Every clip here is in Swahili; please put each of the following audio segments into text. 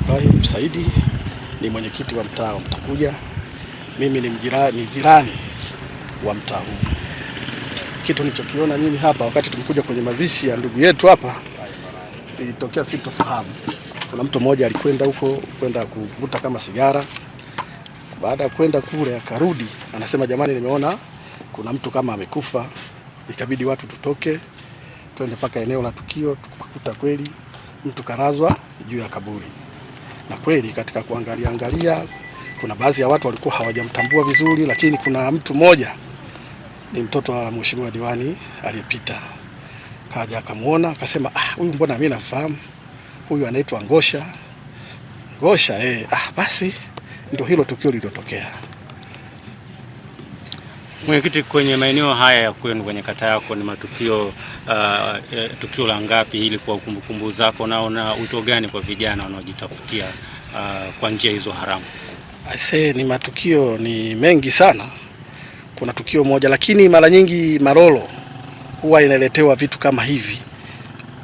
Ibrahim Saidi, ni mwenyekiti wa mtaa wa Mtakuja. Mimi ni jirani wa mtaa huu. Kitu nilichokiona mimi hapa wakati tumekuja kwenye mazishi ya ndugu yetu hapa, ilitokea sitofahamu. Kuna mtu mmoja alikwenda huko kwenda kuvuta kama sigara. Baada ya kwenda kule akarudi, anasema jamani, nimeona kuna mtu kama amekufa. Ikabidi watu tutoke twende mpaka eneo la tukio, tukakuta kweli mtu karazwa juu ya kaburi. Na kweli katika kuangalia kuna baadhi ya watu walikuwa hawajamtambua vizuri, lakini kuna mtu mmoja ni mtoto wa mheshimiwa diwani aliyepita. Kaja akamuona akasema, huyu mbona mimi namfahamu. Huyu anaitwa Ngosha. Basi ndio hilo tukio lililotokea. Mwenyekiti, kwenye maeneo haya ya kwenu kwenye kata yako ni matukio tukio la ngapi ili kwa kumbukumbu zako, na una wito gani kwa vijana wanaojitafutia kwa njia hizo haramu? Ni matukio ni mengi sana. Kuna tukio moja, lakini mara nyingi Marolo huwa inaletewa vitu kama hivi.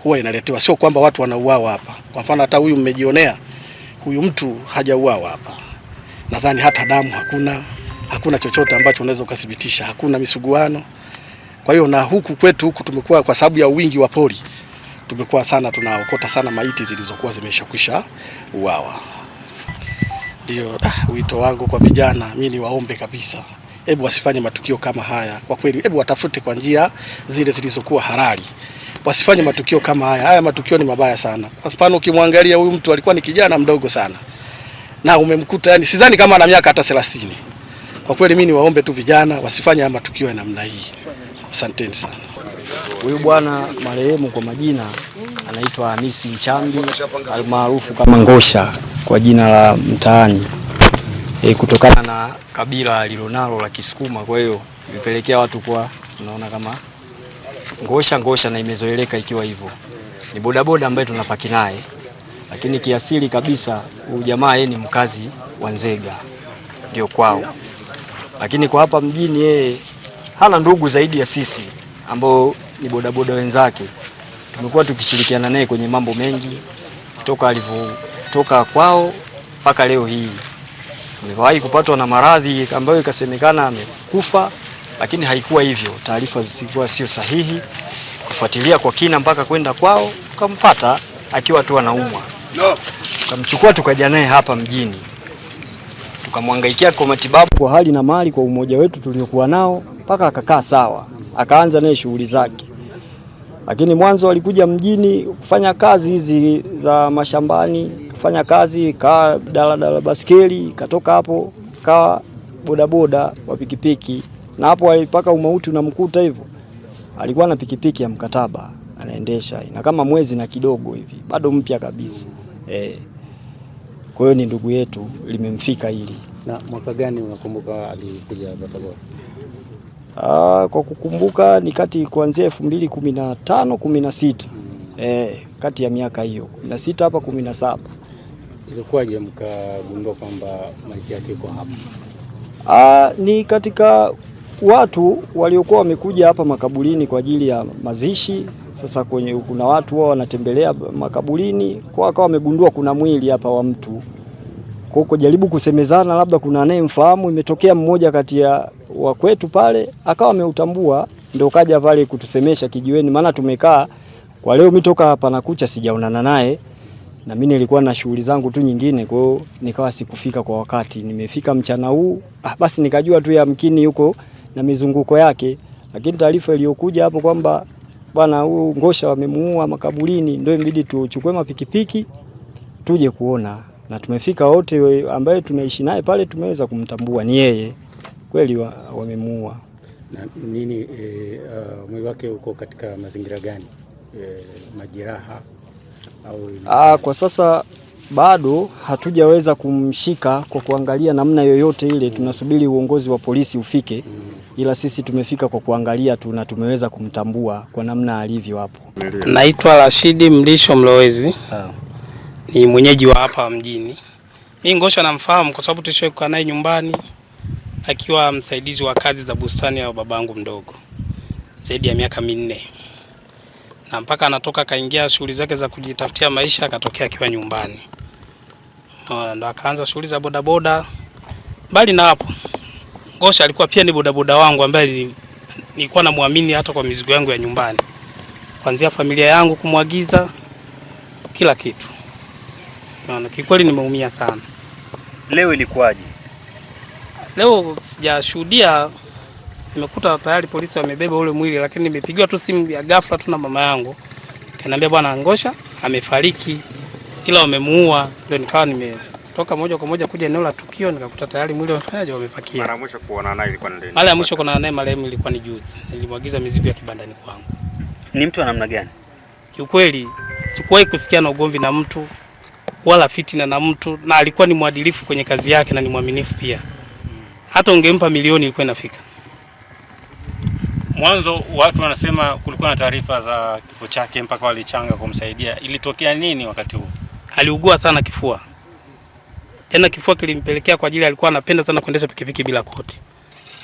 Huwa inaletewa, sio kwamba watu wanauawa hapa. Kwa mfano hata huyu mmejionea, huyu mtu hajauawa hapa. Nadhani hata damu hakuna chochote ambacho unaweza ukathibitisha, hakuna misuguano. Kwa hiyo na huku kwetu huku tumekuwa, kwa sababu ya wingi wa pori, tumekuwa sana tunaokota sana maiti zilizokuwa zimeshakwisha uawa. Ndio wito wangu kwa vijana, mimi ni waombe kabisa, hebu wasifanye matukio kama haya. Kwa kweli hebu watafute kwa njia zile zilizokuwa halali. Wasifanye matukio kama haya. Haya matukio ni mabaya sana. Kwa mfano ukimwangalia huyu mtu alikuwa ni kijana mdogo sana, na umemkuta yani sidhani kama ana miaka hata 30. Kwa kweli mimi niwaombe tu vijana wasifanye haya matukio ya namna hii. Asanteni sana. Huyu bwana marehemu kwa majina anaitwa Hamisi Nchambi almaarufu kama Ngosha kwa jina la mtaani. Kutokana na kabila alilonalo la Kisukuma, kwa hiyo vipelekea watu kwa tunaona kama Ngosha na imezoeleka ikiwa hivyo. Ni bodaboda ambaye tunapaki naye, lakini kiasili kabisa huyu jamaa yeye ni mkazi wa Nzega, ndio kwao. Lakini kwa hapa mjini yeye hana ndugu zaidi ya sisi ambao ni bodaboda wenzake. Tumekuwa tukishirikiana naye kwenye mambo mengi toka alivyotoka kwao mpaka leo hii. Amewahi kupatwa na maradhi ambayo ikasemekana amekufa, lakini haikuwa hivyo. Taarifa zilikuwa sio sahihi. Kufuatilia kwa kina mpaka kwenda kwao tukampata akiwa tu anaumwa. Tukamchukua tukaja naye hapa mjini. Tukamhangaikia kwa matibabu kwa hali na mali kwa umoja wetu tuliokuwa nao mpaka akakaa sawa. Akaanza naye shughuli zake. Lakini mwanzo alikuja mjini kufanya kazi hizi za mashambani, kufanya kazi ka daladala baskeli, katoka hapo ka bodaboda wa pikipiki, na hapo alipaka umauti unamkuta hivyo. Alikuwa na pikipiki ya mkataba anaendesha, na kama mwezi na kidogo hivi, bado mpya kabisa. Kwa hiyo ni ndugu yetu, limemfika hili. Na mwaka gani unakumbuka alikuja Tabora? Kwa kukumbuka ni kati kuanzia 2015 16. Kati ya miaka hiyo 16 hapa 17. Ilikuwaje mkagundua kwamba maiti yake iko hapa? Ni katika watu waliokuwa wamekuja hapa makaburini kwa ajili ya mazishi. Sasa kuna watu wao wanatembelea makaburini, kwa akawa wamegundua kuna mwili hapa wa mtu. Kwa hiyo jaribu kusemezana labda kuna anayemfahamu, imetokea mmoja kati ya wa kwetu pale akawa ameutambua, ndio kaja pale kutusemesha kijiweni, maana tumekaa kwa leo mimi toka hapa na kucha sijaonana naye, na mimi nilikuwa na shughuli zangu tu nyingine, kwa hiyo nikawa sikufika kwa wakati. Nimefika mchana huu, basi nikajua tu yamkini yuko na mizunguko yake, lakini taarifa iliyokuja hapo kwamba bwana huyu Ngosha wamemuua makaburini, ndio inabidi tuchukue mapikipiki tuje kuona, na tumefika wote ambaye tunaishi naye pale tumeweza kumtambua ni yeye kweli wamemuua. Na nini mwili wake uko katika mazingira gani? Majeraha au? Kwa sasa bado hatujaweza kumshika kwa kuangalia namna yoyote ile. Tunasubiri uongozi wa polisi ufike. Ila sisi tumefika kwa kuangalia tu na tumeweza kumtambua kwa namna alivyo hapo. Naitwa Rashidi Mlisho Mlowezi. Sawa. Ni mwenyeji wa hapa mjini. Mimi Ngosha namfahamu kwa sababu tulishokuwa naye nyumbani akiwa msaidizi wa kazi za bustani ya babangu mdogo zaidi ya miaka 4. Na mpaka anatoka kaingia shughuli zake za kujitafutia maisha, akatokea akiwa nyumbani. ndo akaanza shughuli za bodaboda. Mbali na hapo, Ngosha alikuwa pia ni bodaboda wangu ambaye nilikuwa namwamini hata kwa mizigo yangu ya nyumbani, kuanzia familia yangu kumwagiza kila kitu. Naona kikweli nimeumia sana. Leo ilikuwaje? Leo sijashuhudia, nimekuta tayari polisi wamebeba ule mwili, lakini nimepigiwa tu simu ya ghafla tu na mama yangu. Kaniambia bwana Ngosha amefariki, ila wamemuua. Ndio nikawa nimetoka moja kwa moja kuja eneo la tukio, nikakuta tayari mwili wamefanyaje, wamepakia. Mara mwisho kuona naye ilikuwa ni lini? Mara ya mwisho kuona naye marehemu ilikuwa ni juzi. Nilimwagiza mizigo ya kibandani kwangu. Ni mtu wa namna gani? Kiukweli sikuwahi kusikia na ugomvi na mtu wala fitina na mtu, na alikuwa ni mwadilifu kwenye kazi yake na ni mwaminifu pia. Hata ungempa milioni ilikuwa inafika. Mwanzo watu wanasema kulikuwa na taarifa za kifo chake mpaka walichanga kumsaidia. Ilitokea nini wakati huo? Aliugua sana kifua. Tena kifua kilimpelekea kwa ajili alikuwa anapenda sana kuendesha pikipiki bila koti.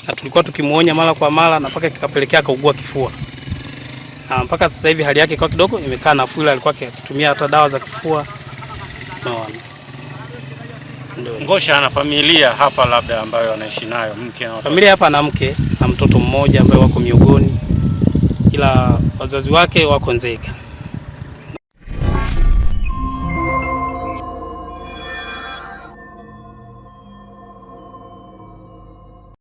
Na tulikuwa tukimuonya mara kwa mara na mpaka kikapelekea akaugua kifua. Na mpaka sasa hivi hali yake kwa kidogo imekaa nafuu, ila alikuwa akitumia hata dawa za kifua. Naona. Ngosha ana familia hapa labda ambayo anaishi nayo, mke na watoto? Familia hapa na mke na mtoto mmoja ambaye wako miogoni, ila wazazi wake wako Nzega.